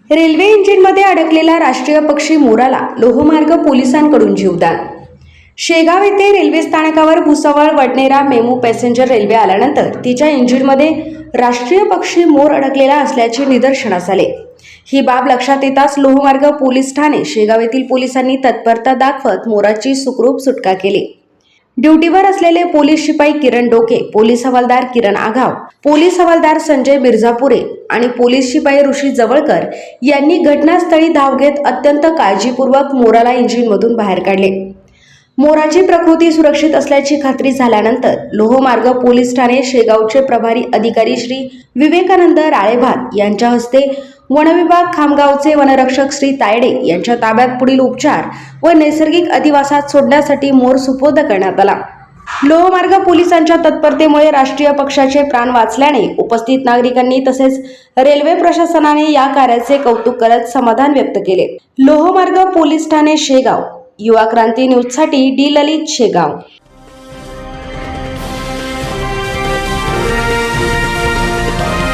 Railway इंजिनमध्ये अडकलेला राष्ट्रीय पक्षी मोराला लोहमार्ग पोलिसांकडून जीवदान. शेगाव येथे रेल्वे स्थानकावर Bhusawal Wadnera MEMU passenger railway आल्यानंतर तिच्या इंजिनमध्ये राष्ट्रीय पक्षी मोर अडकलेला असल्याचे निदर्शनास आले. ही बाब लक्षात येताच लोहमार्ग पोलीस ठाणे शेगाव येथील पोलिसांनी तत्परता दाखवत मोराची सुखरूप सुटका केली. ड्युटीवर असलेले पोलीस शिपाई किरण डोके, पोलीस हवालदार किरण आघाव, पोलीस हवालदार संजय मिर्झापुरे आणि पोलीस शिपाई ऋषी जवळकर यांनी घटनास्थळी धाव घेत अत्यंत काळजीपूर्वक मोराला इंजिनमधून बाहेर काढले. मोराची प्रकृती सुरक्षित असल्याची खात्री झाल्यानंतर लोहमार्ग पोलीस ठाणे शेगावचे प्रभारी अधिकारी श्री विवेकानंद राळेभात यांच्या हस्ते वनविभाग खामगावचे वनरक्षक श्री तायडे यांच्या ताब्यात पुढील उपचार व नैसर्गिक अधिवासात सोडण्यासाठी मोर सुपूर्द करण्यात आला. लोहमार्ग पोलिसांच्या तत्परतेमुळे राष्ट्रीय पक्षाचे प्राण वाचल्याने उपस्थित नागरिकांनी तसेच रेल्वे प्रशासनाने या कार्याचे कौतुक करत समाधान व्यक्त केले. लोहमार्ग पोलीस ठाणे शेगाव. युवा क्रांती न्यूजसाठी डी ललित शेगाव.